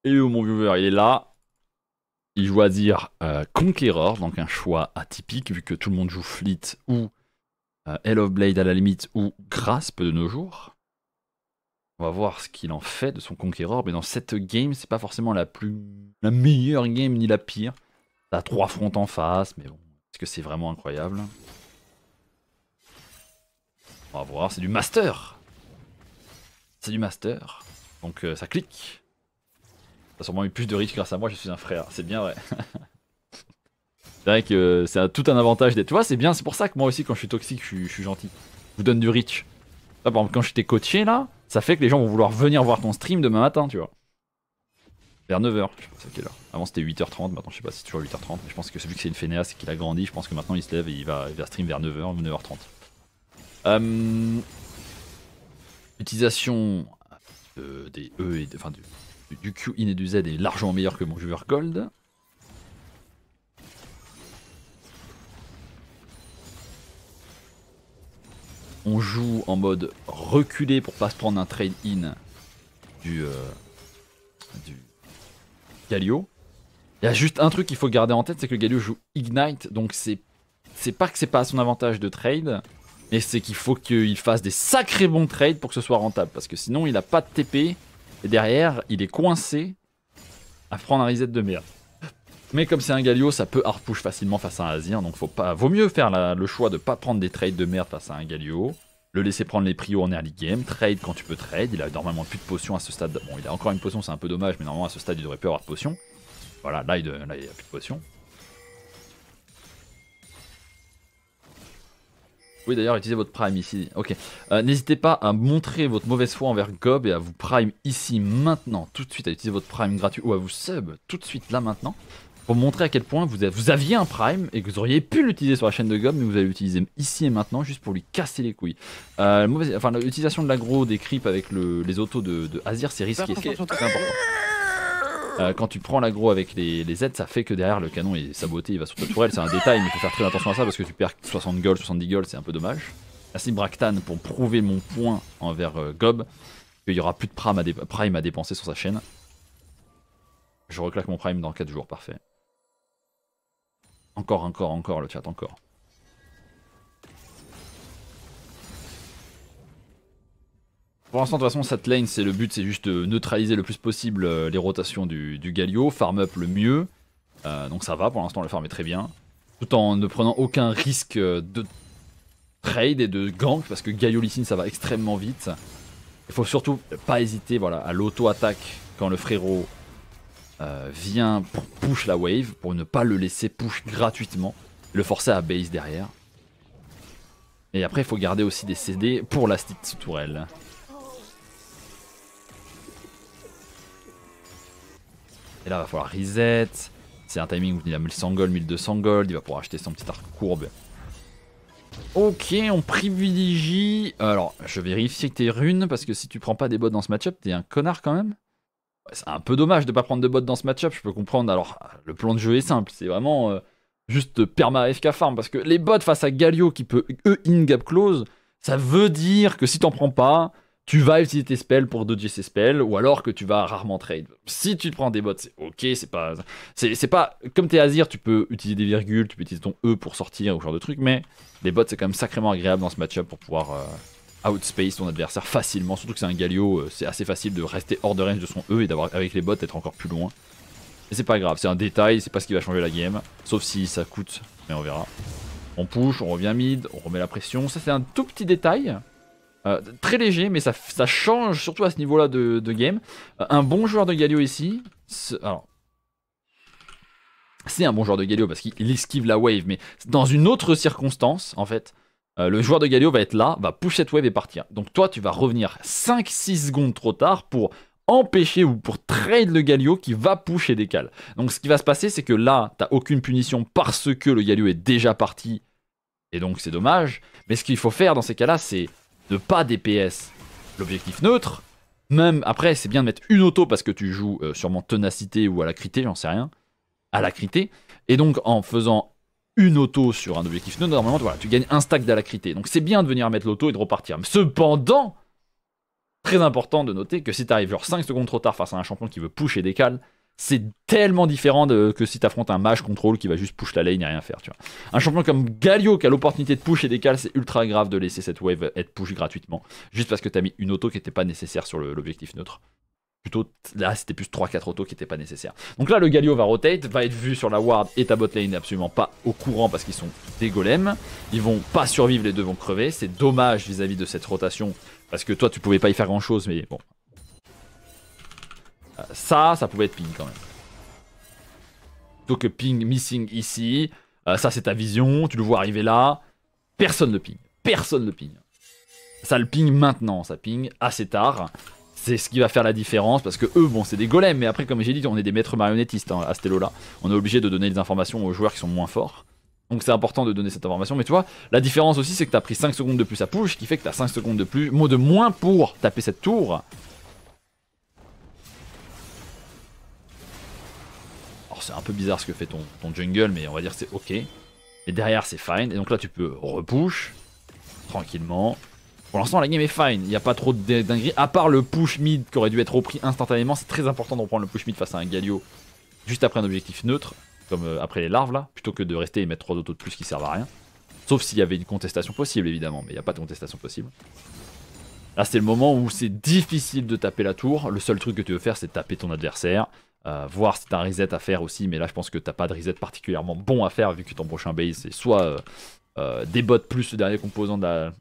Et mon viewer, il est là. Il choisir Conqueror, donc un choix atypique, vu que tout le monde joue Fleet ou Hell of Blade à la limite, ou Grasp de nos jours. On va voir ce qu'il en fait de son Conqueror, mais dans cette game, c'est pas forcément la meilleure game ni la pire. T'as 3 fronts en face, mais bon, est-ce que c'est vraiment incroyable? On va voir, c'est du Master. C'est du Master. Donc ça clique. T'as sûrement eu plus de reach grâce à moi, je suis un frère, c'est bien vrai. C'est vrai que c'est tout un avantage d'être. Tu vois, c'est bien, c'est pour ça que moi aussi, quand je suis toxique, je suis gentil. Je vous donne du reach. Là, par exemple, quand je t'ai coaché là, ça fait que les gens vont vouloir venir voir ton stream demain matin, tu vois. Vers 9h, je sais pas c'est à quelle heure. Avant c'était 8h30, maintenant je sais pas si c'est toujours 8h30, mais je pense que celui que c'est une fainéas et qu'il a grandi, je pense que maintenant il se lève et il va stream vers 9h ou 9h30. L'utilisation des E et enfin du Q in et du Z est largement meilleur que mon joueur Gold. On joue en mode reculé pour pas se prendre un trade in du Galio. Il y a juste un truc qu'il faut garder en tête, c'est que le Galio joue Ignite, donc c'est pas que c'est pas à son avantage de trade, mais c'est qu'il faut qu'il fasse des sacrés bons trades pour que ce soit rentable, parce que sinon il a pas de TP, et derrière il est coincé à prendre un reset de merde. Mais comme c'est un Galio, ça peut hard push facilement face à un Azir, donc vaut mieux faire le choix de pas prendre des trades de merde face à un Galio, le laisser prendre les prios en early game, trade quand tu peux trade, il a normalement plus de potions à ce stade, bon il a encore une potion c'est un peu dommage, mais normalement à ce stade il devrait plus avoir de potions. Voilà, là il a plus de potions. Oui d'ailleurs utilisez votre prime ici, ok. N'hésitez pas à montrer votre mauvaise foi envers Gob et à vous prime ici maintenant, tout de suite, à utiliser votre prime gratuit ou à vous sub tout de suite là maintenant. Pour montrer à quel point vous aviez un prime et que vous auriez pu l'utiliser sur la chaîne de Gob, mais vous allez l'utiliser ici et maintenant juste pour lui casser les couilles. L'utilisation de l'aggro des creeps avec les autos de Azir c'est risqué, c'est important. Quand tu prends l'aggro avec les Z, ça fait que derrière le canon est saboté, il va sur ta tourelle, c'est un détail, mais il faut faire très attention à ça parce que tu perds 60 gold, 70 gold, c'est un peu dommage. Merci Bractan pour prouver mon point envers Gob, qu'il n'y aura plus de prime à dépenser sur sa chaîne. Je reclaque mon prime dans 4 jours, parfait. Encore le chat, encore. Pour l'instant, de toute façon, cette lane, le but, c'est juste de neutraliser le plus possible les rotations du Galio, farm up le mieux. Donc ça va, pour l'instant, le farm est très bien. Tout en ne prenant aucun risque de trade et de gank, parce que Galio Lee Sin, ça va extrêmement vite. Il faut surtout pas hésiter voilà, à l'auto-attaque quand le frérot vient pour push la wave, pour ne pas le laisser push gratuitement, le forcer à base derrière. Et après, il faut garder aussi des CD pour la petite tourelle. Et là, il va falloir reset. C'est un timing où il a 1100 gold, 1200 gold. Il va pouvoir acheter son petit arc courbe. Ok, on privilégie. Alors, je vérifie que t'es rune parce que si tu prends pas des bots dans ce match-up, t'es un connard quand même. Ouais, c'est un peu dommage de pas prendre de bots dans ce match-up. Je peux comprendre. Alors, le plan de jeu est simple. C'est vraiment juste perma FK farm parce que les bots face à Galio qui peut in gap close, ça veut dire que si t'en prends pas, tu vas utiliser tes spells pour dodger ces spells, ou alors que tu vas rarement trade. Si tu te prends des bots, c'est ok, c'est pas... Comme t'es Azir, tu peux utiliser des virgules, tu peux utiliser ton E pour sortir, ou ce genre de truc, mais les bots, c'est quand même sacrément agréable dans ce match-up pour pouvoir outspace ton adversaire facilement, surtout que c'est un Galio, c'est assez facile de rester hors de range de son E et d'avoir avec les bots être encore plus loin. Mais c'est pas grave, c'est un détail, c'est pas ce qui va changer la game, sauf si ça coûte, mais on verra. On push, on revient mid, on remet la pression, ça c'est un tout petit détail. Très léger, mais ça change surtout à ce niveau-là de game. Un bon joueur de Galio ici. Alors, c'est un bon joueur de Galio parce qu'il esquive la wave, mais dans une autre circonstance, en fait, le joueur de Galio va être là, va push cette wave et partir. Donc toi, tu vas revenir 5-6 secondes trop tard pour empêcher ou pour trade le Galio qui va push et décale. Donc ce qui va se passer, c'est que là, t'as aucune punition parce que le Galio est déjà parti. Et donc c'est dommage. Mais ce qu'il faut faire dans ces cas-là, c'est de pas DPS l'objectif neutre. Même après, c'est bien de mettre une auto parce que tu joues sûrement Ténacité ou à la critée, j'en sais rien. À la critée. Et donc en faisant une auto sur un objectif neutre, normalement voilà, tu gagnes un stack d'alacrité. Donc c'est bien de venir mettre l'auto et de repartir. Cependant, Très important de noter que si t'arrives genre 5 secondes trop tard face à un champion qui veut push et décale, c'est tellement différent que si t'affrontes un mage contrôle qui va juste push la lane et rien faire, tu vois. Un champion comme Galio qui a l'opportunité de push et décale, c'est ultra grave de laisser cette wave être push gratuitement, juste parce que t'as mis une auto qui n'était pas nécessaire sur l'objectif neutre. Plutôt, là, c'était plus 3-4 autos qui n'étaient pas nécessaires. Donc là, le Galio va rotate, va être vu sur la ward et ta bot lane n'est absolument pas au courant parce qu'ils sont des golems. Ils vont pas survivre, les deux vont crever. C'est dommage vis-à-vis de cette rotation parce que toi, tu pouvais pas y faire grand-chose, mais bon. Ça pouvait être ping quand même. Plutôt que ping missing ici. Ça, c'est ta vision, tu le vois arriver là. Personne ne ping. Personne ne ping. Ça le ping maintenant, ça ping assez tard. C'est ce qui va faire la différence parce que eux, bon, c'est des golems, mais après, comme j'ai dit, on est des maîtres marionnettistes hein, à ce là. On est obligé de donner des informations aux joueurs qui sont moins forts. Donc c'est important de donner cette information. Mais tu vois, la différence aussi, c'est que tu as pris 5 secondes de plus à push, ce qui fait que tu as 5 secondes de plus, de moins pour taper cette tour. Alors c'est un peu bizarre ce que fait ton jungle, mais on va dire c'est ok. Et derrière, c'est fine. Et donc là, tu peux repush tranquillement. Pour l'instant, la game est fine, il n'y a pas trop de dinguerie, à part le push mid qui aurait dû être repris instantanément. C'est très important de reprendre le push mid face à un Galio juste après un objectif neutre, comme après les larves là, plutôt que de rester et mettre 3 autos de plus qui servent à rien. Sauf s'il y avait une contestation possible évidemment, mais il n'y a pas de contestation possible. Là c'est le moment où c'est difficile de taper la tour, le seul truc que tu veux faire c'est taper ton adversaire, voir si t'as un reset à faire aussi, mais là je pense que t'as pas de reset particulièrement bon à faire vu que ton prochain base c'est soit des bots plus le dernier composant de la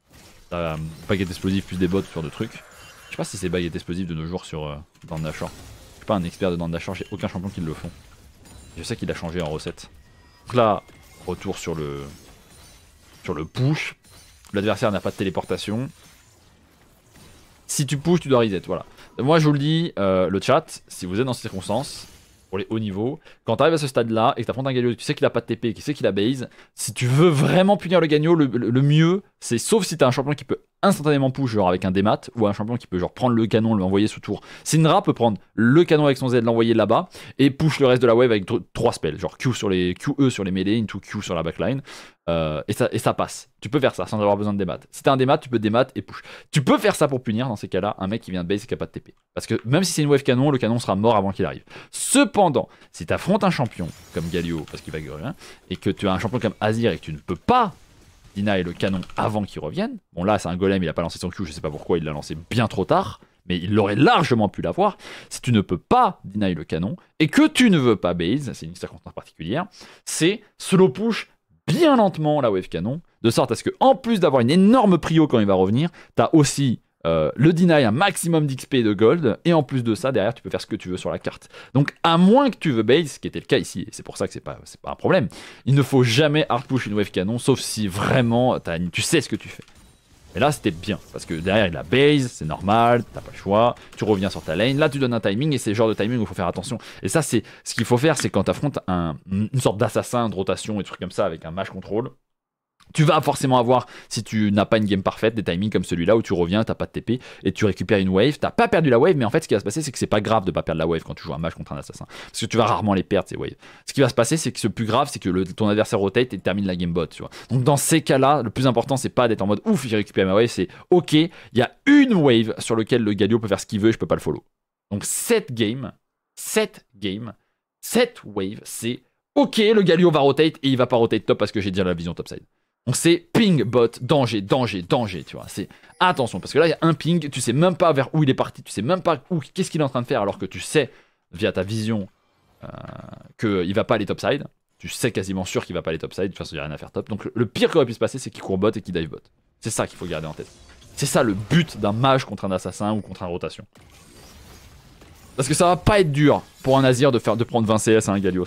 baguette explosive plus des bots sur de trucs. Je sais pas si c'est baguette explosive de nos jours sur Down Dashor. Je suis pas un expert de Down Dashor, j'ai aucun champion qui le font. Je sais qu'il a changé en recette. Donc là, retour sur le push. L'adversaire n'a pas de téléportation. Si tu pushes, tu dois reset, voilà. Moi je vous le dis, le chat, si vous êtes dans ces circonstances, pour les hauts niveaux, quand tu arrives à ce stade-là et que tu affrontes un Galio, tu sais qu'il a pas de TP, qui sait qu'il a base, si tu veux vraiment punir le Galio, le mieux, c'est sauf si tu as un champion qui peut instantanément push, genre avec un démat, ou un champion qui peut genre prendre le canon, l'envoyer sous tour. Syndra peut prendre le canon avec son Z, l'envoyer là-bas, et push le reste de la wave avec 3 spells, genre QE sur les mêlées, into Q sur la backline, et ça passe. Tu peux faire ça sans avoir besoin de démat. Si t'as un démat, tu peux démat et push. Tu peux faire ça pour punir dans ces cas-là un mec qui vient de base et qui a pas de TP. Parce que même si c'est une wave canon, le canon sera mort avant qu'il arrive. Cependant, si tu affrontes un champion comme Galio, parce qu'il va gueuler, hein, et que tu as un champion comme Azir et que tu ne peux pas deny le canon avant qu'il revienne, bon là c'est un golem, il a pas lancé son Q, je sais pas pourquoi, il l'a lancé bien trop tard, mais il aurait largement pu l'avoir. Si tu ne peux pas deny le canon et que tu ne veux pas base, c'est une circonstance particulière, c'est slow push bien lentement la wave canon, de sorte à ce que, en plus d'avoir une énorme prio quand il va revenir, t'as aussi le deny un maximum d'XP et de gold, et en plus de ça, derrière, tu peux faire ce que tu veux sur la carte. Donc, à moins que tu veux base, ce qui était le cas ici, et c'est pour ça que c'est pas un problème, il ne faut jamais hard push une wave canon, sauf si vraiment tu sais ce que tu fais. Et là, c'était bien, parce que derrière, il a base, c'est normal, t'as pas le choix, tu reviens sur ta lane, là, tu donnes un timing, et c'est le genre de timing où il faut faire attention. Et ça, c'est ce qu'il faut faire, c'est quand t'affrontes une sorte d'assassin de rotation et des trucs comme ça avec un mage control. Tu vas forcément avoir, si tu n'as pas une game parfaite, des timings comme celui-là où tu reviens, t'as pas de TP et tu récupères une wave. T'as pas perdu la wave, mais en fait, ce qui va se passer, c'est que c'est pas grave de pas perdre la wave quand tu joues un match contre un assassin. Parce que tu vas rarement les perdre, ces waves. Ce qui va se passer, c'est que ce plus grave, c'est que ton adversaire rotate et termine la game bot, tu vois. Donc, dans ces cas-là, le plus important, c'est pas d'être en mode ouf, j'ai récupéré ma wave, c'est ok, il y a une wave sur laquelle le Galio peut faire ce qu'il veut et je peux pas le follow. Donc, cette wave, c'est ok, le Galio va rotate et il va pas rotate top parce que j'ai déjà la vision topside. Donc c'est ping, bot, danger, danger, danger, tu vois. C'est attention, parce que là, il y a un ping, tu sais même pas vers où il est parti, tu sais même pas qu'est-ce qu'il est en train de faire, alors que tu sais, via ta vision, qu'il va pas aller topside. Tu sais quasiment sûr qu'il va pas aller topside, de toute façon, il n'y a rien à faire top. Donc le pire qui aurait pu se passer, c'est qu'il court bot et qu'il dive bot. C'est ça qu'il faut garder en tête. C'est ça le but d'un mage contre un assassin ou contre un rotation. Parce que ça va pas être dur pour un Azir de prendre 20 CS à un Galio.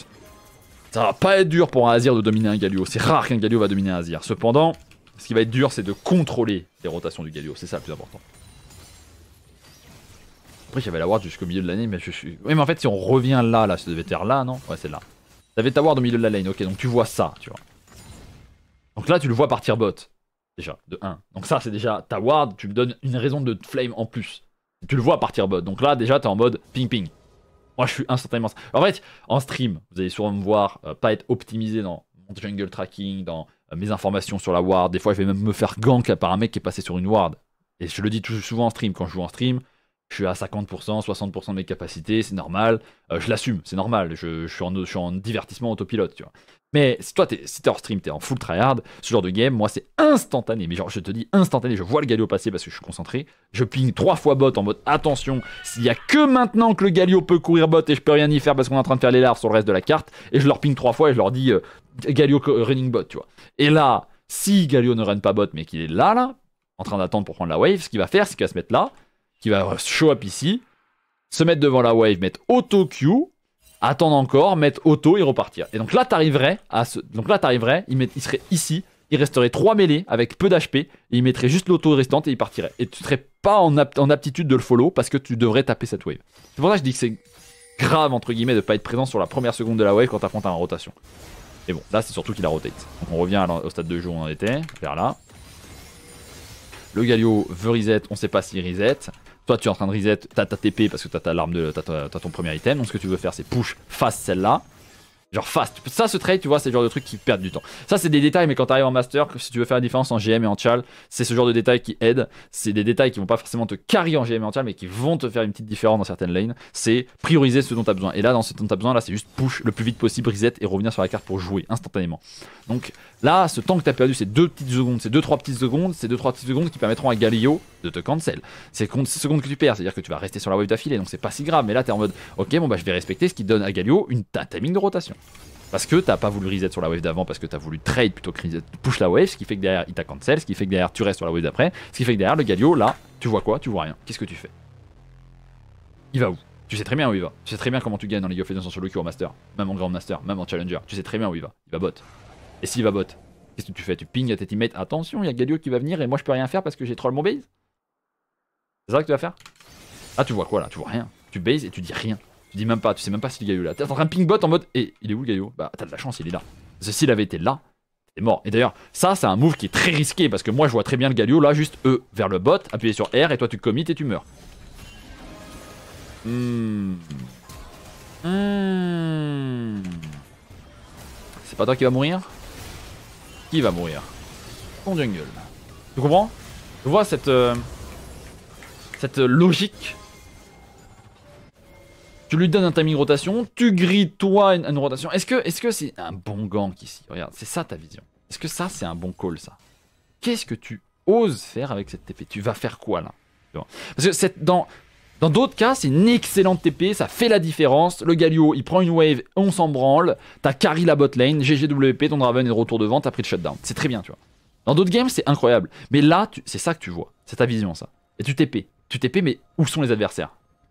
Ça va pas être dur pour un Azir de dominer un Galio. C'est rare qu'un Galio va dominer un Azir. Cependant, ce qui va être dur, c'est de contrôler les rotations du Galio. C'est ça le plus important. Après, j'avais la ward jusqu'au milieu de l'année, mais je suis... Oui, mais en fait, si on revient là, ça devait être là, non? Ouais, c'est là. T'avais ta ward au milieu de la lane, ok, donc tu vois ça, tu vois. Donc là, tu le vois partir bot. Déjà, de 1. Donc ça, c'est déjà ta ward, tu me donnes une raison de flame en plus. Tu le vois partir bot. Donc là, déjà, t'es en mode ping-ping. Moi, je suis instantanément... En fait, en stream, vous allez souvent me voir pas être optimisé dans mon jungle tracking, dans mes informations sur la ward. Des fois, je vais même me faire gank par un mec qui est passé sur une ward. Et je le dis tout souvent en stream, quand je joue en stream, je suis à 50%, 60% de mes capacités, c'est normal, je l'assume, c'est normal, je suis en divertissement autopilote, tu vois. Mais si toi, si t'es hors stream, t'es en full tryhard, ce genre de game, moi c'est instantané, mais genre je te dis instantané, je vois le Galio passer parce que je suis concentré, je ping 3 fois bot en mode attention, s'il y a que maintenant que le Galio peut courir bot et je peux rien y faire parce qu'on est en train de faire les larves sur le reste de la carte, et je leur ping 3 fois et je leur dis Galio running bot, tu vois. Et là, si Galio ne run pas bot mais qu'il est là, en train d'attendre pour prendre la wave, ce qu'il va faire, c'est qu'il va se mettre là, qu'il va show up ici, se mettre devant la wave, mettre auto Q, attendre encore, mettre auto et repartir. Et donc là, t'arriverais à il serait ici, il resterait 3 mêlées avec peu d'HP, et il mettrait juste l'auto restante et il partirait. Et tu serais pas en aptitude de le follow parce que tu devrais taper cette wave. C'est pour ça que je dis que c'est grave, entre guillemets, de pas être présent sur la première seconde de la wave quand t'affrontes en rotation. Et bon, là, c'est surtout qu'il a rotate. Donc on revient au stade de jeu où on en était, vers là. Le Galio veut reset, on sait pas s'il reset. Toi, tu es en train de reset, t'as ta TP parce que t'as ton premier item. Donc, ce que tu veux faire, c'est push fast celle-là. Genre fast. Ça, ce trade, tu vois, c'est le genre de truc qui perd du temps. Ça, c'est des détails, mais quand t'arrives en master, si tu veux faire la différence en GM et en chal, c'est ce genre de détails qui aident. C'est des détails qui vont pas forcément te carry en GM et en chal, mais qui vont te faire une petite différence dans certaines lanes. C'est prioriser ce dont t'as besoin. Et là, dans ce dont t'as besoin, là, c'est juste push le plus vite possible, reset et revenir sur la carte pour jouer instantanément. Donc là, ce temps que t'as perdu, c'est 2 petites secondes, c'est 2-3 petites secondes, c'est 2-3 petites secondes qui permettront à Galio de te cancel. C'est ces secondes que tu perds, c'est-à-dire que tu vas rester sur la wave d'affilée, donc c'est pas si grave. Mais là, t'es en mode, ok, bon bah je vais respecter ce qui donne à Galio un timing de rotation. Parce que t'as pas voulu reset sur la wave d'avant, parce que t'as voulu trade plutôt que reset, push la wave, ce qui fait que derrière il t'a cancel, ce qui fait que derrière tu restes sur la wave d'après, ce qui fait que derrière le Galio, là, tu vois quoi? Tu vois rien. Qu'est-ce que tu fais? Il va où? Tu sais très bien où il va. Tu sais très bien comment tu gagnes dans League of Legends en solo queue en master, même en grand master, même en challenger. Tu sais très bien où il va. Il va bot. Et s'il va bot, qu'est-ce que tu fais? Tu ping à tes teammates, attention, il y a Galio qui va venir et moi je peux rien faire parce que j'ai troll mon base? C'est ça que tu vas faire? Ah, tu vois quoi là? Tu vois rien. Tu base et tu dis rien. Tu dis même pas, tu sais même pas si le Galio est là. T'es en train de ping bot en mode, et il est où le Galio? Bah t'as de la chance, il est là. Parce que s'il avait été là, t'es mort. Et d'ailleurs, ça c'est un move qui est très risqué parce que moi je vois très bien le Galio là, juste vers le bot, appuyer sur R et toi tu commit et tu meurs. C'est pas toi qui va mourir? Qui va mourir? Ton jungle. Tu comprends? Tu vois cette logique? Tu lui donnes un timing rotation, tu grilles toi une rotation. Est-ce que c'est un bon gank ici? Regarde, c'est ça ta vision. Est-ce que ça c'est un bon call ça? Qu'est-ce que tu oses faire avec cette TP? Tu vas faire quoi là? Parce que dans d'autres cas, c'est une excellente TP, ça fait la différence. Le Galio, il prend une wave, on s'en branle. T'as carry la bot lane, GGWP, ton Draven est de retour devant, t'as pris le shutdown. C'est très bien, tu vois. Dans d'autres games, c'est incroyable. Mais là, c'est ça que tu vois. C'est ta vision, ça. Et tu TP. Tu TP, mais où sont les adversaires?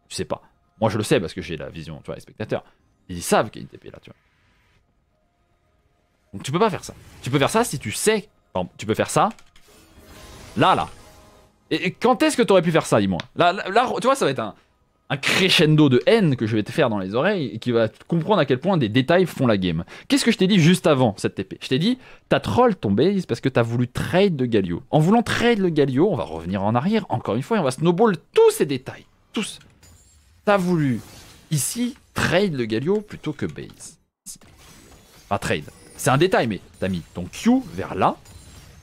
Tu sais pas. Moi, je le sais parce que j'ai la vision, tu vois, les spectateurs. Ils savent qu'il y a une TP là, tu vois. Donc tu peux pas faire ça. Tu peux faire ça si tu sais. Par exemple, tu peux faire ça. Là. Et quand est-ce que tu aurais pu faire ça, dis-moi? Là, tu vois, ça va être un crescendo de haine que je vais te faire dans les oreilles et qui va te comprendre à quel point des détails font la game. Qu'est-ce que je t'ai dit juste avant cette TP? Je t'ai dit, t'as troll ton base parce que t'as voulu trade le Galio. En voulant trade le Galio, on va revenir en arrière encore une fois et on va snowball tous ces détails. Tous. T'as voulu, ici, trade le Galio plutôt que base. Enfin, trade. C'est un détail, mais t'as mis ton Q vers là,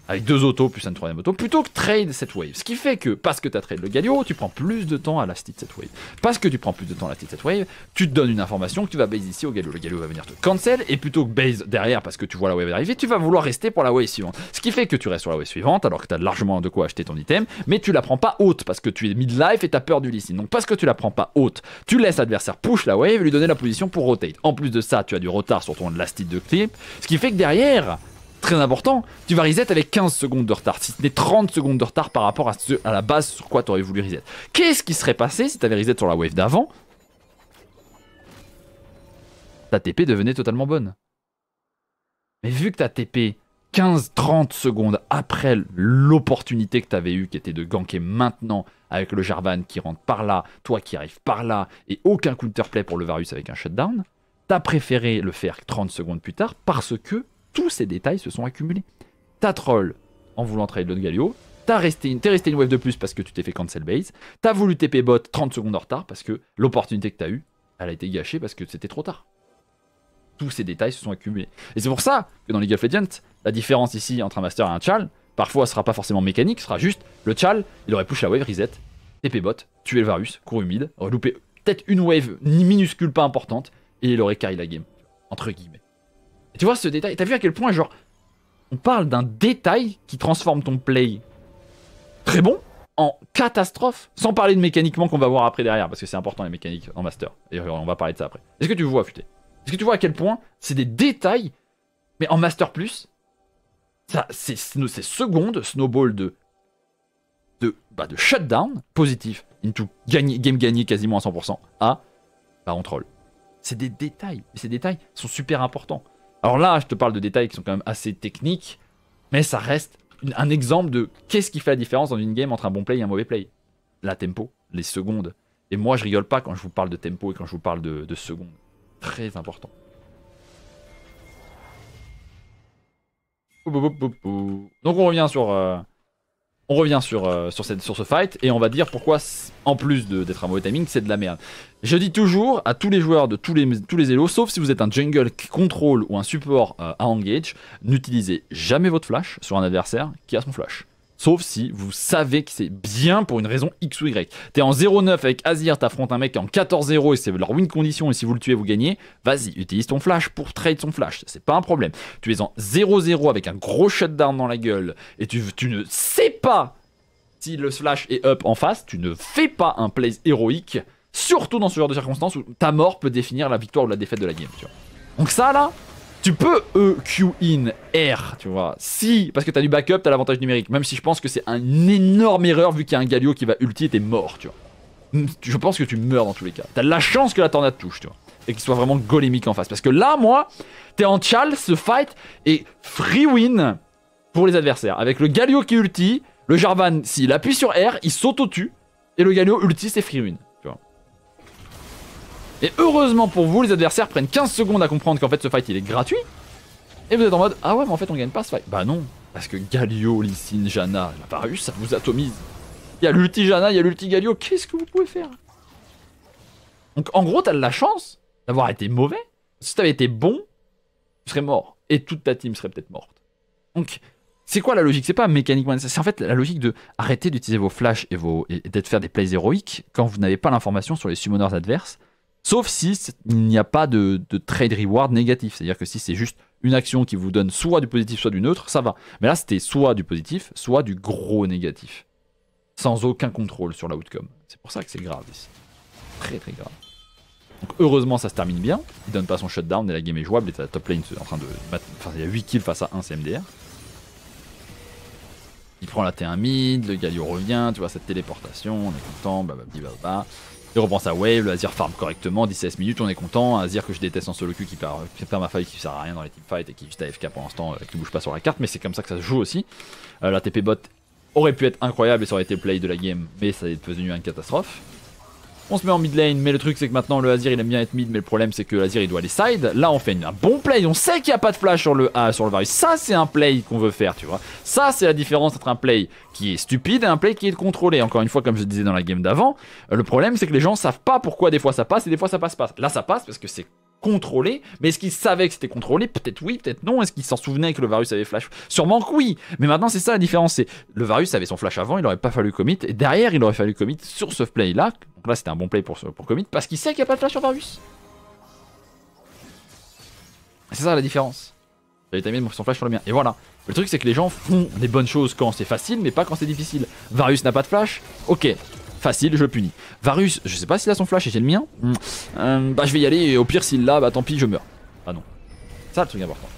avec 2 autos plus une 3ème auto, plutôt que trade cette wave. Ce qui fait que, parce que tu as trade le Galio, tu prends plus de temps à la de cette wave. Parce que tu prends plus de temps à la de cette wave, tu te donnes une information que tu vas base ici au Galio. Le Galio va venir te cancel, et plutôt que base derrière parce que tu vois la wave arriver, tu vas vouloir rester pour la wave suivante. Ce qui fait que tu restes sur la wave suivante, alors que tu as largement de quoi acheter ton item, mais tu la prends pas haute parce que tu es mid-life et tu as peur du Lee Sin. Donc parce que tu la prends pas haute, tu laisses l'adversaire push la wave et lui donner la position pour rotate. En plus de ça, tu as du retard sur ton last hit de clip, ce qui fait que derrière, très important, tu vas reset avec 15 secondes de retard, si ce n'est 30 secondes de retard par rapport à la base sur quoi tu aurais voulu reset. Qu'est-ce qui serait passé si tu avais reset sur la wave d'avant? Ta TP devenait totalement bonne. Mais vu que ta TP 15-30 secondes après l'opportunité que tu avais eue, qui était de ganker maintenant avec le Jarvan qui rentre par là, toi qui arrives par là, et aucun counterplay pour le Varus avec un shutdown, t'as préféré le faire 30 secondes plus tard parce que tous ces détails se sont accumulés. T'as troll en voulant trade le Galio, t'es resté une wave de plus parce que tu t'es fait cancel base, t'as voulu TP bot 30 secondes en retard parce que l'opportunité que t'as eue, elle a été gâchée parce que c'était trop tard. Tous ces détails se sont accumulés. Et c'est pour ça que dans League of Legends, la différence ici entre un master et un chal, parfois ce sera pas forcément mécanique, ce sera juste le chal, il aurait push la wave, reset, TP bot, tuer le Varus, courir mid, louper peut-être une wave minuscule pas importante, et il aurait carry la game. Entre guillemets. Et tu vois ce détail, t'as vu à quel point genre on parle d'un détail qui transforme ton play très bon en catastrophe, sans parler de mécaniquement qu'on va voir après derrière, parce que c'est important les mécaniques en master, et on va parler de ça après. Est-ce que tu vois, Futé? Est-ce que tu vois à quel point c'est des détails, mais en master plus, c'est secondes, snowball de shutdown positif, into game gagné quasiment à 100%, à bah on troll. C'est des détails, mais ces détails sont super importants. Alors là, je te parle de détails qui sont quand même assez techniques, mais ça reste un exemple de qu'est-ce qui fait la différence dans une game entre un bon play et un mauvais play. La tempo, les secondes. Et moi, je rigole pas quand je vous parle de tempo et quand je vous parle de secondes. Très important. Donc on revient sur ce fight et on va dire pourquoi, en plus d'être un mauvais timing, c'est de la merde. Je dis toujours à tous les joueurs de tous les élos, sauf si vous êtes un jungle qui contrôle ou un support à engage, n'utilisez jamais votre flash sur un adversaire qui a son flash. Sauf si vous savez que c'est bien pour une raison X ou Y. T'es en 0-9 avec Azir, t'affrontes un mec qui est en 14-0 et c'est leur win condition et si vous le tuez, vous gagnez. Vas-y, utilise ton flash pour trade son flash, c'est pas un problème. Tu es en 0-0 avec un gros shutdown dans la gueule et tu ne sais pas si le flash est up en face, tu ne fais pas un play héroïque, surtout dans ce genre de circonstances où ta mort peut définir la victoire ou la défaite de la game. Tu vois. Donc ça là, tu peux EQ in R, tu vois. Si, parce que t'as du backup, t'as l'avantage numérique. Même si je pense que c'est une énorme erreur vu qu'il y a un Galio qui va ulti et t'es mort, tu vois. Je pense que tu meurs dans tous les cas. T'as la chance que la tornade touche, tu vois. Et qu'il soit vraiment golémique en face. Parce que là, moi, t'es en chal, ce fight est free win pour les adversaires. Avec le Galio qui ulti, le Jarvan, s'il appuie sur R, il s'auto-tue. Et le Galio ulti, c'est free win. Et heureusement pour vous, les adversaires prennent 15 secondes à comprendre qu'en fait ce fight il est gratuit. Et vous êtes en mode, ah ouais mais en fait on gagne pas ce fight. Bah non, parce que Galio, Lee Sin, Janna, la Varus, ça vous atomise. Il y a l'ulti Janna, il y a l'ulti Galio, qu'est-ce que vous pouvez faire? Donc en gros t'as de la chance d'avoir été mauvais. Si t'avais été bon, tu serais mort. Et toute ta team serait peut-être morte. Donc c'est quoi la logique? C'est pas mécaniquement, c'est en fait la logique de arrêter d'utiliser vos flashs et d'être faire des plays héroïques quand vous n'avez pas l'information sur les summoners adverses. Sauf si il n'y a pas de trade reward négatif. C'est-à-dire que si c'est juste une action qui vous donne soit du positif, soit du neutre, ça va. Mais là, c'était soit du positif, soit du gros négatif. Sans aucun contrôle sur l'outcome. C'est pour ça que c'est grave ici. Très très grave. Donc heureusement, ça se termine bien. Il donne pas son shutdown et la game est jouable. Et la top lane en train de battre. Enfin, il y a 8 kills face à 1 CMDR. Il prend la T1 mid, le Galio revient, tu vois cette téléportation, on est content, blablabla. Il reprend sa wave, le Azir farm correctement, 16 minutes, on est content. Azir que je déteste en solo queue qui perd ma fight, qui sert à rien dans les teamfights et qui est juste AFK pour l'instant, qui bouge pas sur la carte, mais c'est comme ça que ça se joue aussi. La TP bot aurait pu être incroyable et ça aurait été le play de la game, mais ça est devenu une catastrophe. On se met en mid lane, mais le truc c'est que maintenant le Azir il aime bien être mid, mais le problème c'est que l'Azir il doit aller side. Là on fait un bon play, on sait qu'il n'y a pas de flash sur le Varus. Ça c'est un play qu'on veut faire, tu vois. Ça c'est la différence entre un play qui est stupide et un play qui est contrôlé. Encore une fois, comme je disais dans la game d'avant, le problème c'est que les gens savent pas pourquoi des fois ça passe et des fois ça passe pas. Là ça passe parce que c'est contrôlé, mais est-ce qu'ils savaient que c'était contrôlé? Peut-être oui, peut-être non. Est-ce qu'ils s'en souvenaient que le Varus avait flash? Sûrement que oui, mais maintenant c'est ça la différence, c'est le Varus avait son flash avant, il aurait pas fallu commit, et derrière il aurait fallu commit sur ce play là. Donc là c'était un bon play pour commit, parce qu'il sait qu'il n'y a pas de flash sur Varus. C'est ça la différence. J'avais timé son flash sur le mien, et voilà. Le truc c'est que les gens font des bonnes choses quand c'est facile, mais pas quand c'est difficile. Varus n'a pas de flash, ok. Facile, je le punis. Varus, je sais pas s'il a son flash et j'ai le mien. Bah je vais y aller et au pire s'il l'a, bah tant pis, je meurs. Ah non. Ça le truc important.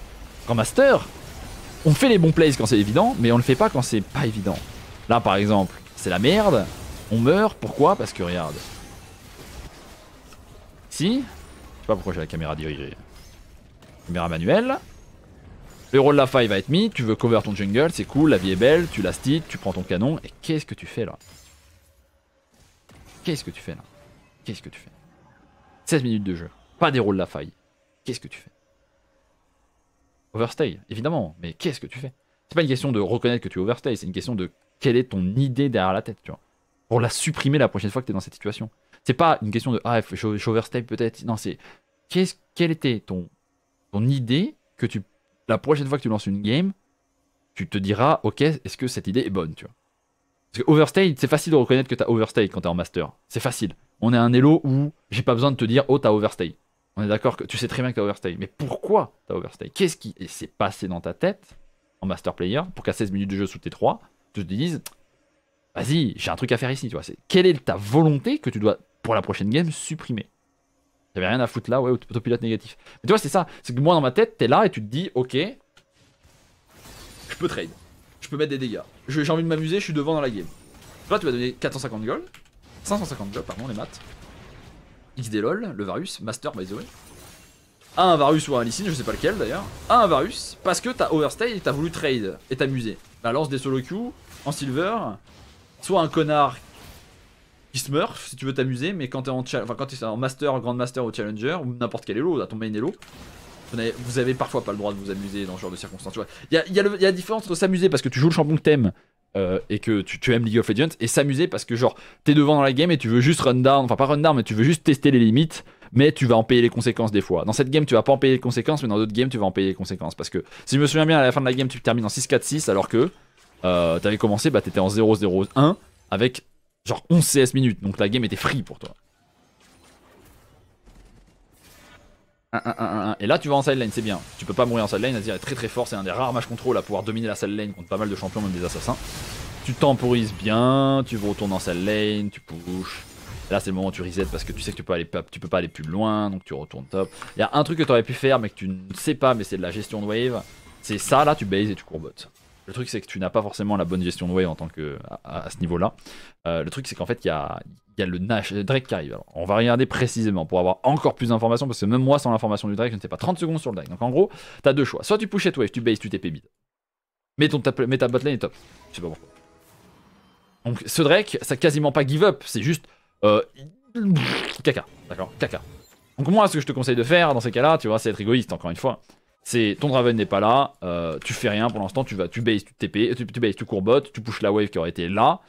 En master, on fait les bons plays quand c'est évident, mais on le fait pas quand c'est pas évident. Là par exemple, c'est la merde, on meurt, pourquoi? Parce que regarde. Si, je sais pas pourquoi j'ai la caméra dirigée. Caméra manuelle. Le rôle de la faille va être mis, tu veux cover ton jungle, c'est cool, la vie est belle, tu la steed, tu prends ton canon, et qu'est-ce que tu fais là? Qu'est-ce que tu fais là? Qu'est-ce que tu fais? 16 minutes de jeu. Pas des rôles de la faille. Qu'est-ce que tu fais? Overstay, évidemment. Mais qu'est-ce que tu fais? C'est pas une question de reconnaître que tu overstay. C'est une question de quelle est ton idée derrière la tête, tu vois. Pour la supprimer la prochaine fois que tu es dans cette situation. C'est pas une question de ah, j'overstay peut-être. Non, c'est quelle était ton idée que la prochaine fois que tu lances une game, tu te diras ok, est-ce que cette idée est bonne, tu vois. Parce que overstay, c'est facile de reconnaître que t'as overstay quand t'es en master. C'est facile. On est à un elo où j'ai pas besoin de te dire oh t'as overstay. On est d'accord que tu sais très bien que t'as overstay. Mais pourquoi t'as overstay? Qu'est-ce qui s'est passé dans ta tête en master player pour qu'à 16 minutes de jeu sous T3, tu te dises vas-y, j'ai un truc à faire ici, tu vois. Quelle est ta volonté que tu dois, pour la prochaine game, supprimer? J'avais rien à foutre là, ouais, autopilote négatif. Mais tu vois, c'est ça. C'est que moi, dans ma tête, t'es là et tu te dis, ok, je peux trade. Je peux mettre des dégâts. J'ai envie de m'amuser, je suis devant dans la game. Là, tu vas donner 450 gold. 550 gold, pardon, les maths. XD LOL, le Varus, Master, by the way. Un Varus ou un Lee Sin, je sais pas lequel d'ailleurs. Un Varus, parce que t'as overstay et t'as voulu trade et t'amuser. Bah, lance des solo queue en silver. Soit un connard qui se meurt si tu veux t'amuser, mais quand t'es en master, grand master ou challenger, ou n'importe quel elo, à ton main elo, vous avez parfois pas le droit de vous amuser dans ce genre de circonstances. Il y a la différence entre s'amuser parce que tu joues le champion que t'aimes et que tu aimes League of Legends, et s'amuser parce que genre t'es devant dans la game et tu veux juste run down, enfin pas run down, mais tu veux juste tester les limites, mais tu vas en payer les conséquences des fois. Dans cette game tu vas pas en payer les conséquences, mais dans d'autres games tu vas en payer les conséquences. Parce que si je me souviens bien, à la fin de la game tu termines en 6-4-6 alors que t'avais commencé, bah t'étais en 0-0-1 avec genre 11 CS minutes, donc la game était free pour toi. 1-1-1-1. Et là tu vas en side lane, c'est bien. Tu peux pas mourir en side lane, Azir est très très fort, c'est un des rares match control à pouvoir dominer la side lane contre pas mal de champions, même des assassins. Tu temporises bien, tu retournes en side lane, tu push. Et là c'est le moment où tu reset parce que tu sais que tu peux pas aller plus loin, donc tu retournes top. Il y a un truc que tu aurais pu faire mais que tu ne sais pas, mais c'est de la gestion de wave. C'est ça là, tu base et tu cours bot. Le truc c'est que tu n'as pas forcément la bonne gestion de wave en tant que à ce niveau-là. Le truc c'est qu'en fait il y a le Drake qui arrive. Alors, on va regarder précisément pour avoir encore plus d'informations, parce que même moi sans l'information du Drake je ne sais pas 30 secondes sur le Drake. Donc en gros t'as deux choix. Soit tu push cette wave, tu base, tu TP mid. Mais ta botlane est top. Je sais pas pourquoi. Donc ce Drake ça quasiment pas give up. C'est juste caca. D'accord, caca. Donc moi ce que je te conseille de faire dans ces cas là, tu vois, c'est être égoïste encore une fois. C'est ton Draven n'est pas là, tu fais rien pour l'instant, tu base, tu TP, tu base, tu cours bot, tu pushes la wave qui aurait été là,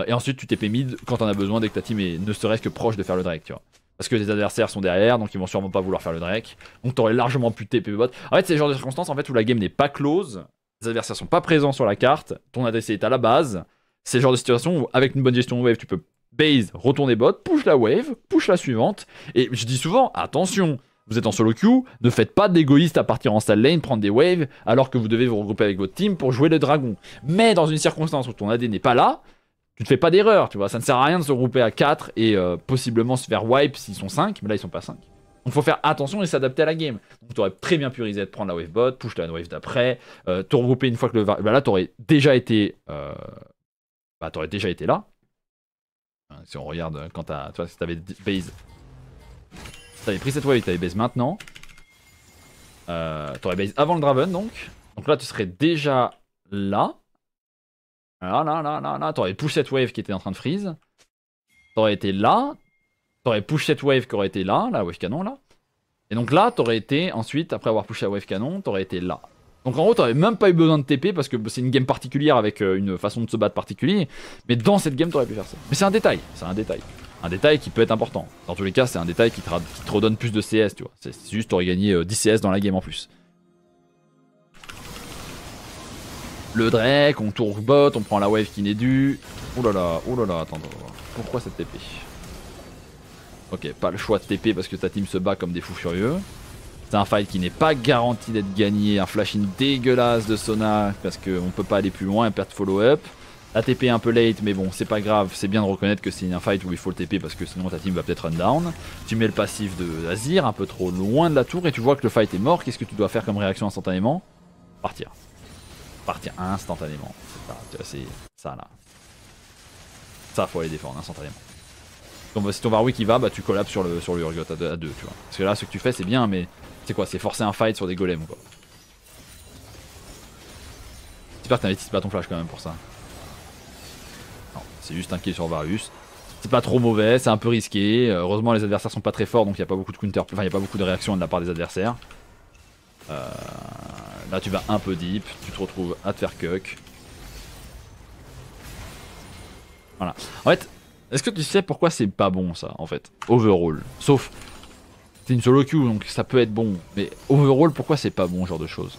et ensuite tu TP mid quand t'en as besoin dès que ta team est ne serait-ce que proche de faire le Drake, tu vois. Parce que les adversaires sont derrière, donc ils vont sûrement pas vouloir faire le Drake, donc t'aurais largement pu TP bot. En fait c'est le genre de circonstances en fait où la game n'est pas close, les adversaires sont pas présents sur la carte, ton ADC est à la base, c'est le genre de situation où avec une bonne gestion de wave tu peux base, retourner bot, push la wave, push la suivante, et je dis souvent, attention, vous êtes en solo queue, ne faites pas d'égoïste à partir en stall lane, prendre des waves, alors que vous devez vous regrouper avec votre team pour jouer le dragon. Mais dans une circonstance où ton AD n'est pas là, tu ne fais pas d'erreur, tu vois. Ça ne sert à rien de se regrouper à 4 et possiblement se faire wipe s'ils sont 5, mais là ils sont pas 5. Donc faut faire attention et s'adapter à la game. Donc tu aurais très bien pu reset, prendre la wave bot, push la wave d'après, te regrouper une fois que le... Bah là t'aurais déjà été... t'aurais déjà été là. Si on regarde quand t'as... Tu vois, si t'avais base... T'avais pris cette wave, t'avais base maintenant. T'aurais base avant le Draven donc. Donc là tu serais déjà là. Là. T'aurais push cette wave qui était en train de freeze. T'aurais été là. T'aurais push cette wave qui aurait été là, la wave canon là. Et donc là t'aurais été ensuite, après avoir push la wave canon, t'aurais été là. Donc en gros t'aurais même pas eu besoin de TP parce que c'est une game particulière avec une façon de se battre particulière. Mais dans cette game t'aurais pu faire ça. Mais c'est un détail, c'est un détail. Un détail qui peut être important. Dans tous les cas, c'est un détail qui te redonne plus de CS, tu vois. C'est juste, t'aurais gagné 10 CS dans la game en plus. Le Drake, on tourne bot, on prend la wave qui n'est due. Oh là là, attends. Pourquoi cette TP? Ok, pas le choix de TP parce que ta team se bat comme des fous furieux. C'est un fight qui n'est pas garanti d'être gagné. Un flash-in dégueulasse de Sona parce qu'on peut pas aller plus loin et perdre follow-up. La TP est un peu late, mais bon, c'est pas grave, c'est bien de reconnaître que c'est un fight où il faut le TP parce que sinon ta team va peut-être run down. Tu mets le passif de Azir un peu trop loin de la tour et tu vois que le fight est mort. Qu'est-ce que tu dois faire comme réaction instantanément? Partir. Partir instantanément. C'est ça là. Ça, faut aller défendre instantanément. Donc si ton Warwick il va, bah tu collapses sur le Urgot à 2, tu vois. Parce que là, ce que tu fais, c'est bien, mais c'est quoi? C'est forcer un fight sur des golems quoi. J'espère que t'investisses pas ton flash quand même pour ça. C'est juste un kill sur Varus. C'est pas trop mauvais, c'est un peu risqué. Heureusement les adversaires sont pas très forts donc il n'y a pas beaucoup de counter, enfin il n'y a pas beaucoup de réactions de la part des adversaires. Là tu vas un peu deep, tu te retrouves à te faire cuck. Voilà. En fait, est-ce que tu sais pourquoi c'est pas bon ça en fait? Overall. Sauf, c'est une solo queue donc ça peut être bon. Mais overall pourquoi c'est pas bon ce genre de choses?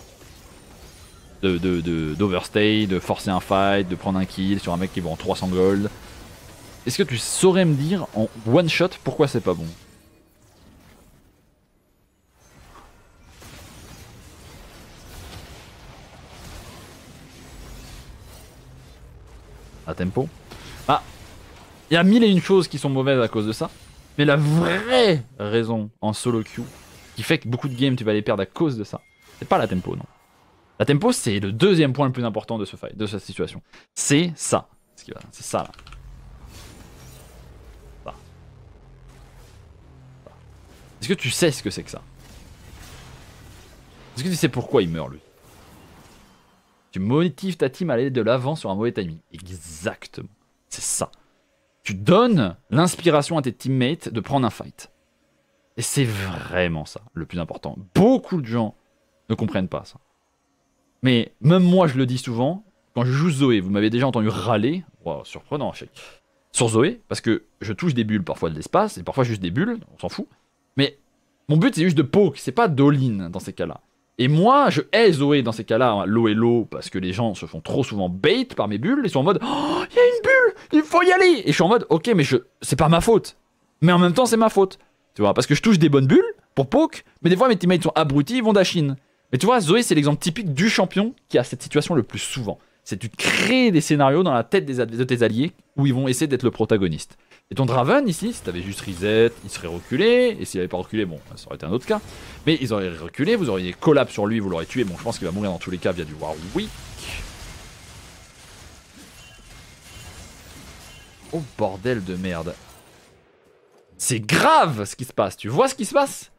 d'overstay, de forcer un fight, de prendre un kill sur un mec qui vaut en 300 gold. Est-ce que tu saurais me dire en one shot pourquoi c'est pas bon? À tempo. Ah, il y a mille et une choses qui sont mauvaises à cause de ça. Mais la vraie raison en solo queue qui fait que beaucoup de games tu vas les perdre à cause de ça, c'est pas la tempo, non. La tempo, c'est le deuxième point le plus important de ce fight, de cette situation. C'est ça. C'est ça là. Ça. Est-ce que tu sais ce que c'est que ça? Est-ce que tu sais pourquoi il meurt lui? Tu motives ta team à aller de l'avant sur un mauvais timing. Exactement. C'est ça. Tu donnes l'inspiration à tes teammates de prendre un fight. Et c'est vraiment ça, le plus important. Beaucoup de gens ne comprennent pas ça. Mais même moi, je le dis souvent, quand je joue Zoé, vous m'avez déjà entendu râler, wow, surprenant, sur Zoé, parce que je touche des bulles parfois de l'espace, et parfois juste des bulles, on s'en fout. Mais mon but, c'est juste de poke, c'est pas d'all-in dans ces cas-là. Et moi, je hais Zoé dans ces cas-là, hein, low et low, parce que les gens se font trop souvent bait par mes bulles, ils sont en mode « Oh, il y a une bulle, il faut y aller !» Et je suis en mode « Ok, mais c'est pas ma faute. » Mais en même temps, c'est ma faute. Tu vois, parce que je touche des bonnes bulles pour poke, mais des fois, mes teammates sont abrutis, ils vont dashin. Mais tu vois, Zoé, c'est l'exemple typique du champion qui a cette situation le plus souvent. C'est que tu crées des scénarios dans la tête de tes alliés où ils vont essayer d'être le protagoniste. Et ton Draven, ici, si t'avais juste reset, il serait reculé. Et s'il avait pas reculé, bon, ça aurait été un autre cas. Mais ils auraient reculé, vous auriez collab sur lui, vous l'aurez tué. Bon, je pense qu'il va mourir dans tous les cas via du Warwick. Oh bordel de merde. C'est grave ce qui se passe, tu vois ce qui se passe?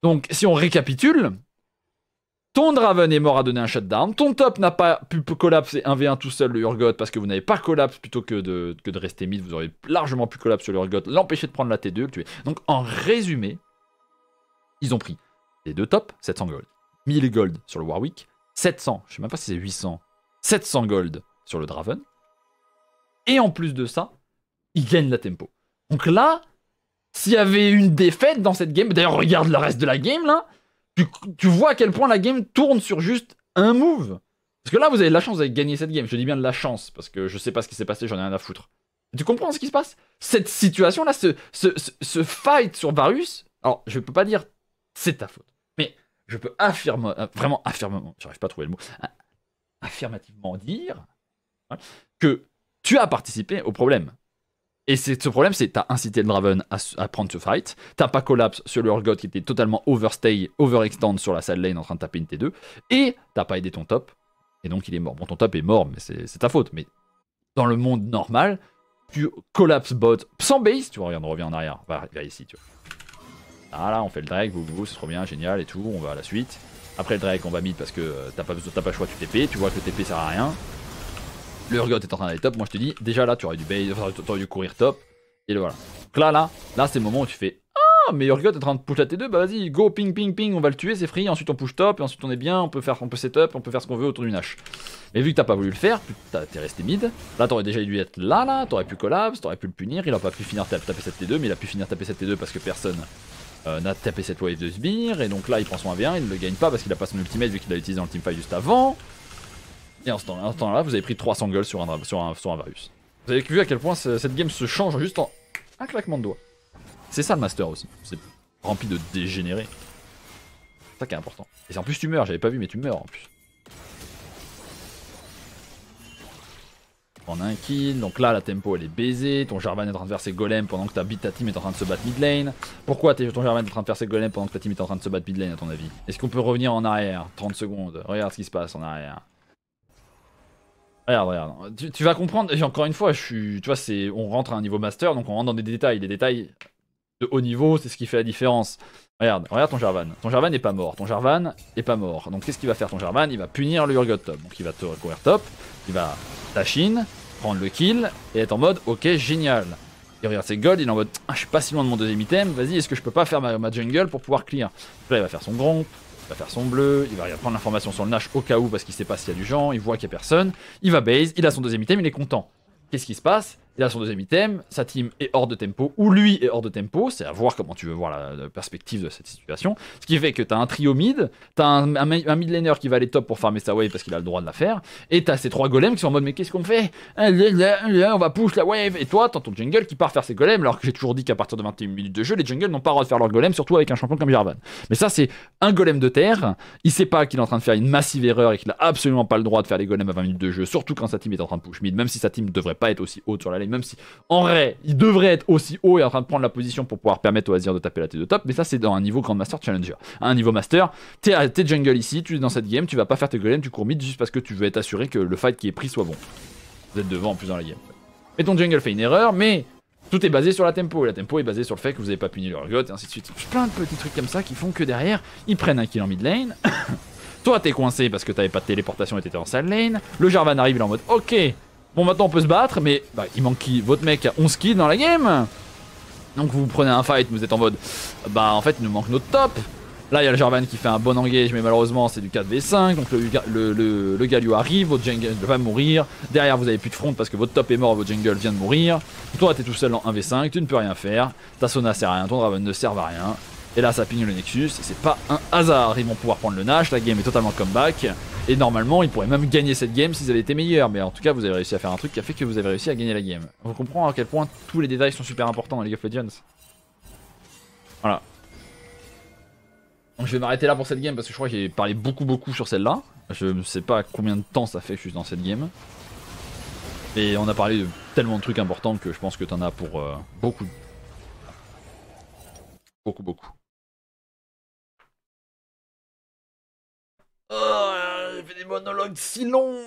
Donc, si on récapitule... Ton Draven est mort à donner un shutdown. Ton top n'a pas pu collapse 1v1 tout seul le Urgot parce que vous n'avez pas collapse plutôt que de rester mid. Vous auriez largement pu collapse sur le Urgot, l'empêcher de prendre la T2, le tuer. Donc en résumé, ils ont pris les deux tops, 700 gold. 1000 gold sur le Warwick, 700, je sais même pas si c'est 800, 700 gold sur le Draven. Et en plus de ça, ils gagnent la tempo. Donc là, s'il y avait une défaite dans cette game, d'ailleurs regarde le reste de la game là, tu vois à quel point la game tourne sur juste un move. Parce que là, vous avez de la chance, vous avez gagné cette game. Je dis bien de la chance, parce que je sais pas ce qui s'est passé, j'en ai rien à foutre. Et tu comprends ce qui se passe? Cette situation-là, ce fight sur Varus, alors je peux pas dire c'est ta faute, mais je peux affirmer, vraiment affirmement, j'arrive pas à trouver le mot, affirmativement dire que tu as participé au problème. Et ce problème, c'est que t'as incité le Draven à prendre ce fight, t'as pas collapse sur le Urgot qui était totalement overstay, overextend sur la side lane en train de taper une T2, et t'as pas aidé ton top, et donc il est mort. Bon, ton top est mort, mais c'est ta faute. Mais dans le monde normal, tu collapse bot sans base, tu vois, regarde, on revient en arrière, va ici, tu vois. Ah là, on fait le Drake, c'est trop bien, génial et tout, on va à la suite. Après le Drake, on va mid parce que t'as pas le choix, tu TP, tu vois que le TP sert à rien. Le Urgot est en train d'aller top, moi je te dis, déjà là tu aurais dû base, t'aurais dû courir top, et voilà. Donc là c'est le moment où tu fais, ah mais Urgot est en train de push la T2, bah vas-y, go, ping, ping, ping, on va le tuer, c'est free, ensuite on push top, et ensuite on est bien, on peut setup, on peut faire ce qu'on veut autour d'une hache. Mais vu que t'as pas voulu le faire, t'es resté mid, là t'aurais déjà dû être là, t'aurais pu collapse, t'aurais pu le punir, il a pas pu finir taper cette T2, mais il a pu finir taper cette T2 parce que personne n'a tapé cette wave de sbire, et donc là il prend son 1v1, il ne le gagne pas parce qu'il a pas son ultimate vu qu'il l'a utilisé dans le teamfight juste avant. Et en ce temps-là, vous avez pris 300 gold sur un Varus. Vous avez vu à quel point cette game se change juste en un claquement de doigts. C'est ça le master aussi. C'est rempli de dégénérés. C'est ça qui est important. Et en plus tu meurs, j'avais pas vu mais tu meurs en plus. On a un kill, donc là la tempo elle est baisée, ton Jarvan est en train de faire ses golems pendant que ta team est en train de se battre mid lane. Pourquoi ton Jarvan est en train de faire ses golems pendant que ta team est en train de se battre mid lane à ton avis? Est-ce qu'on peut revenir en arrière? 30 secondes, regarde ce qui se passe en arrière. Regarde, tu vas comprendre, et encore une fois, tu vois, on rentre à un niveau master, donc on rentre dans des détails. Les détails de haut niveau, c'est ce qui fait la différence. Regarde ton Jarvan. Ton Jarvan n'est pas mort. Donc qu'est-ce qu'il va faire ton Jarvan? Il va punir le Urgot top. Donc il va te courir top, il va dash in, prendre le kill, et être en mode, ok, génial. Il regarde ses gold, il est en mode, ah, je suis pas si loin de mon deuxième item, vas-y, est-ce que je peux pas faire ma jungle pour pouvoir clear? Donc là, il va faire son gromp. Il va faire son bleu, il va prendre l'information sur le Nash au cas où parce qu'il sait pas s'il y a du gens, il voit qu'il y a personne, il va base, il a son deuxième item, il est content. Qu'est-ce qui se passe? Il a son deuxième item, sa team est hors de tempo, ou lui est hors de tempo, c'est à voir comment tu veux voir la perspective de cette situation. Ce qui fait que t'as un trio mid, t'as un mid laner qui va aller top pour farmer sa wave parce qu'il a le droit de la faire, et t'as ces 3 golems qui sont en mode mais qu'est-ce qu'on fait? On va push la wave, et toi t'as ton jungle qui part faire ses golems, alors que j'ai toujours dit qu'à partir de 21 minutes de jeu, les jungles n'ont pas le droit de faire leurs golems, surtout avec un champion comme Jarvan. Mais ça c'est un golem de terre, il sait pas qu'il est en train de faire une massive erreur et qu'il a absolument pas le droit de faire les golems à 20 minutes de jeu, surtout quand sa team est en train de push mid, même si sa team ne devrait pas être aussi haute sur la lane, même si en vrai il devrait être aussi haut et en train de prendre la position pour pouvoir permettre au Azir de taper la T de top, mais ça c'est dans un niveau Grandmaster Challenger. À un niveau Master, t'es jungle ici, tu es dans cette game, tu vas pas faire tes golems, tu cours mid juste parce que tu veux être assuré que le fight qui est pris soit bon. Vous êtes devant en plus dans la game. Et ton jungle fait une erreur, mais tout est basé sur la tempo, et la tempo est basée sur le fait que vous avez pas puni leur god, et ainsi de suite. Plein de petits trucs comme ça qui font que derrière, ils prennent un kill en mid lane. Toi t'es coincé parce que t'avais pas de téléportation et t'étais en side lane. Le Jarvan arrive, il est en mode ok, bon maintenant on peut se battre, mais bah, il manque qui? Votre mec a 11 kills dans la game. Donc vous prenez un fight, vous êtes en mode bah en fait il nous manque notre top. Là il y a le Jarvan qui fait un bon engage, mais malheureusement c'est du 4v5, donc le Galio arrive, votre jungle va mourir. Derrière vous avez plus de front parce que votre top est mort, votre jungle vient de mourir. Toi t'es tout seul en 1v5, tu ne peux rien faire, ta Sona sert à rien, ton Draven ne sert à rien. Et là ça pigne le Nexus, et c'est pas un hasard, ils vont pouvoir prendre le Nash, la game est totalement comeback. Et normalement ils pourraient même gagner cette game s'ils avaient été meilleurs, mais en tout cas vous avez réussi à faire un truc qui a fait que vous avez réussi à gagner la game. On comprend à quel point tous les détails sont super importants dans League of Legends. Voilà. Donc je vais m'arrêter là pour cette game parce que je crois que j'ai parlé beaucoup sur celle-là. Je ne sais pas combien de temps ça fait que je suis dans cette game. Et on a parlé de tellement de trucs importants que je pense que t'en as pour beaucoup. Beaucoup. Oh, j'ai fait des monologues si longs.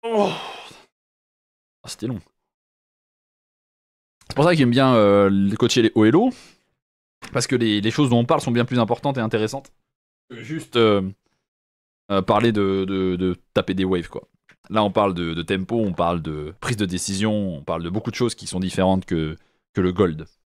Oh. Ah, c'était long. C'est pour ça que j'aime bien coacher les OLO. Parce que les choses dont on parle sont bien plus importantes et intéressantes que juste parler de taper des waves, quoi. Là, on parle de tempo, on parle de prise de décision, on parle de beaucoup de choses qui sont différentes que le gold.